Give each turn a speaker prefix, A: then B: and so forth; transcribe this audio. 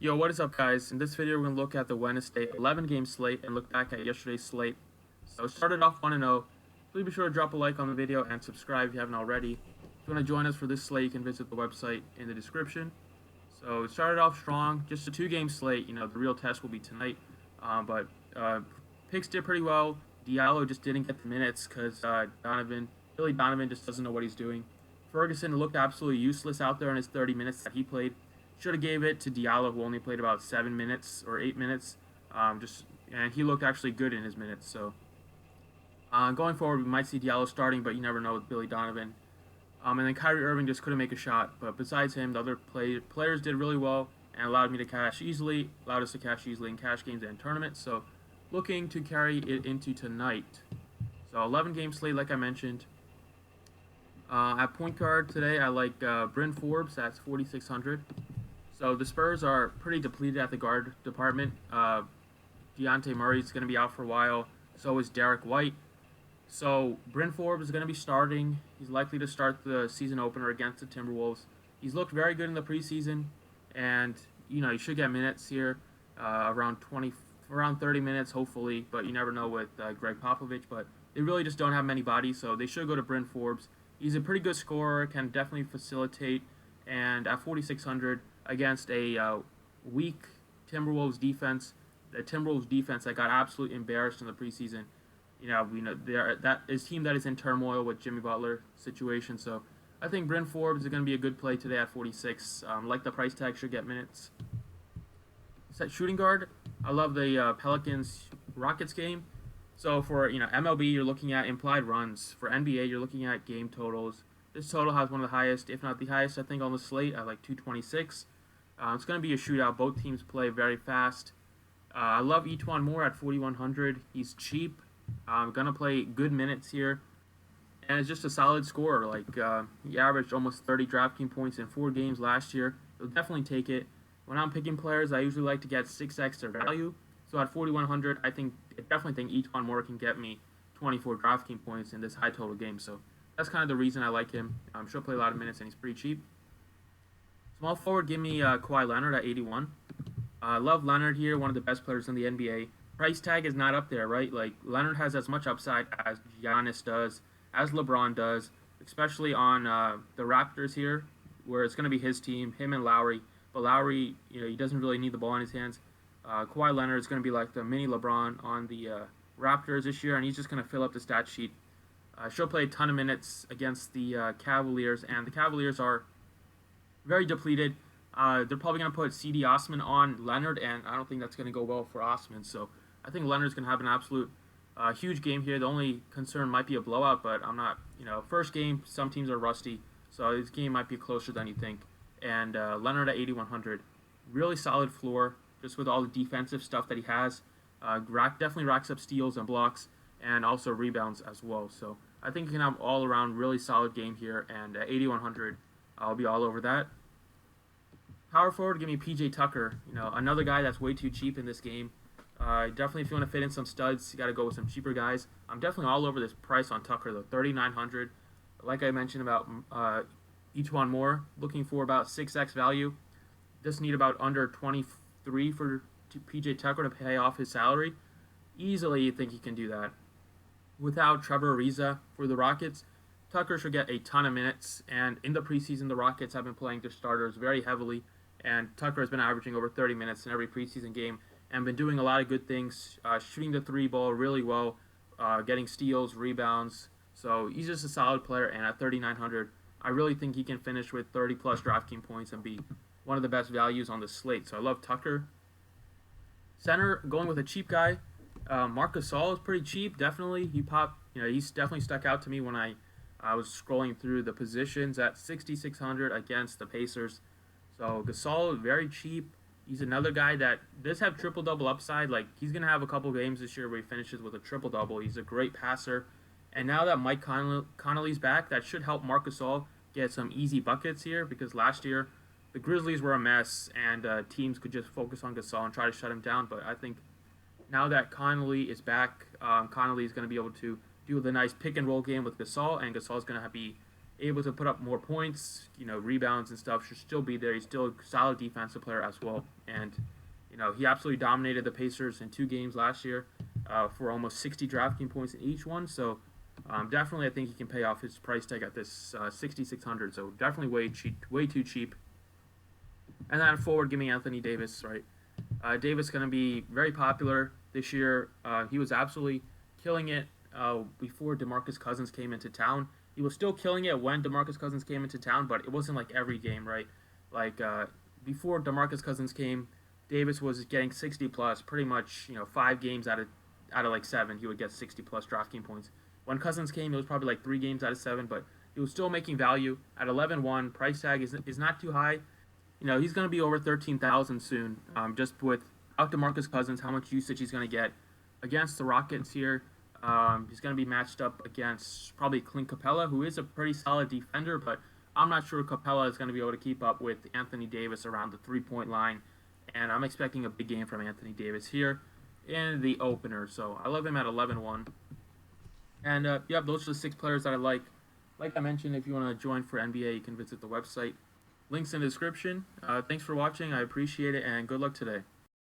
A: Yo, what is up, guys? In this video, we're going to look at the Wednesday 11-game slate and look back at yesterday's slate. So, started off 1-0. Please be sure to drop a like on the video and subscribe if you haven't already. If you want to join us for this slate, you can visit the website in the description. So, it started off strong. Just a 2-game slate. The real test will be tonight. But Picks did pretty well. Diallo just didn't get the minutes because Billy Donovan just doesn't know what he's doing. Ferguson looked absolutely useless out there in his 30 minutes that he played. Should have gave it to Diallo, who only played about 7 minutes or 8 minutes. And he looked actually good in his minutes. So going forward, we might see Diallo starting, but you never know with Billy Donovan. And then Kyrie Irving just couldn't make a shot. But besides him, the other players did really well and allowed us to cash easily in cash games and tournaments. So looking to carry it into tonight. So 11-game slate, like I mentioned. At point guard today, I like Bryn Forbes. That's 4,600. So the Spurs are pretty depleted at the guard department. Dejounte Murray's going to be out for a while. So is Derek White. So Bryn Forbes is going to be starting. He's likely to start the season opener against the Timberwolves. He's looked very good in the preseason, and he should get minutes here, around 30 minutes hopefully. But you never know with Greg Popovich. But they really just don't have many bodies, so they should go to Bryn Forbes. He's a pretty good scorer, can definitely facilitate, and at 4,600 against a weak Timberwolves defense, the Timberwolves defense that got absolutely embarrassed in the preseason. That is a team that is in turmoil with Jimmy Butler situation. So I think Bryn Forbes is going to be a good play today at 46. Like the price tag, should get minutes. Set shooting guard, I love the Pelicans Rockets game. So for MLB, you're looking at implied runs. For NBA, you're looking at game totals. This total has one of the highest, if not the highest, I think, on the slate at like 226. It's going to be a shootout. Both teams play very fast. I love Etuan Moore at 4,100. He's cheap. Going to play good minutes here. And it's just a solid scorer. He averaged almost 30 DraftKings points in 4 games last year. He'll definitely take it. When I'm picking players, I usually like to get 6x their value. So at 4,100, I definitely think Etuan Moore can get me 24 DraftKings points in this high total game. So that's kind of the reason I like him. She'll play a lot of minutes, and he's pretty cheap. Small forward, give me Kawhi Leonard at 81. I love Leonard here, one of the best players in the NBA. Price tag is not up there, right? Like, Leonard has as much upside as Giannis does, as LeBron does, especially on the Raptors here, where it's going to be his team, him and Lowry. But Lowry, he doesn't really need the ball in his hands. Kawhi Leonard is going to be like the mini LeBron on the Raptors this year, and he's just going to fill up the stat sheet. She'll play a ton of minutes against the Cavaliers, and the Cavaliers are very depleted. They're probably going to put C.D. Osman on Leonard, and I don't think that's going to go well for Osman. So I think Leonard's going to have an absolute huge game here. The only concern might be a blowout, but I'm not, first game, some teams are rusty, so this game might be closer than you think. And Leonard at 8,100, really solid floor, just with all the defensive stuff that he has. Definitely racks up steals and blocks, and also rebounds as well. So I think he can have all around really solid game here, and at 8,100, I'll be all over that. Power forward, give me PJ Tucker. Another guy that's way too cheap in this game. Definitely, if you want to fit in some studs, you got to go with some cheaper guys. I'm definitely all over this price on Tucker though, 3,900. Like I mentioned about Etuan Moore, looking for about 6x value. Just need about under 23 for PJ Tucker to pay off his salary. Easily, you think he can do that. Without Trevor Ariza for the Rockets, Tucker should get a ton of minutes. And in the preseason, the Rockets have been playing their starters very heavily. And Tucker has been averaging over 30 minutes in every preseason game and been doing a lot of good things, shooting the 3 ball really well, getting steals, rebounds. So he's just a solid player. And at 3,900, I really think he can finish with 30-plus DraftKings points and be one of the best values on the slate. So I love Tucker. Center, going with a cheap guy. Marc Gasol is pretty cheap, definitely. He's definitely stuck out to me when I was scrolling through the positions at 6,600 against the Pacers. So Gasol, very cheap. He's another guy that does have triple-double upside. Like, he's going to have a couple games this year where he finishes with a triple-double. He's a great passer. And now that Mike Conley's back, that should help Marc Gasol get some easy buckets here, because last year the Grizzlies were a mess, and teams could just focus on Gasol and try to shut him down. But I think now that Conley is back, Conley is going to be able to do the nice pick-and-roll game with Gasol, and Gasol is going to be able to put up more points, rebounds and stuff, should still be there. He's still a solid defensive player as well. And, he absolutely dominated the Pacers in 2 games last year for almost 60 DraftKings points in each one. So definitely I think he can pay off his price tag at this 6,600. So definitely way too cheap. And then forward, give me Anthony Davis, right? Davis going to be very popular this year. He was absolutely killing it before DeMarcus Cousins came into town. He was still killing it when DeMarcus Cousins came into town, but it wasn't like every game, right? Like before DeMarcus Cousins came, Davis was getting 60 plus pretty much, 5 games out of like 7, he would get 60 plus DraftKings points. When Cousins came, it was probably like 3 games out of 7, but he was still making value at 11-1. Price tag is not too high. He's going to be over 13,000 soon. Just without DeMarcus Cousins, how much usage he's going to get against the Rockets here. He's going to be matched up against probably Clint Capella, who is a pretty solid defender, but I'm not sure Capella is going to be able to keep up with Anthony Davis around the 3-point line. And I'm expecting a big game from Anthony Davis here in the opener. So I love him at 11-1. And those are the 6 players that I like. Like I mentioned, if you want to join for NBA, you can visit the website. Links in the description. Thanks for watching. I appreciate it, and good luck today.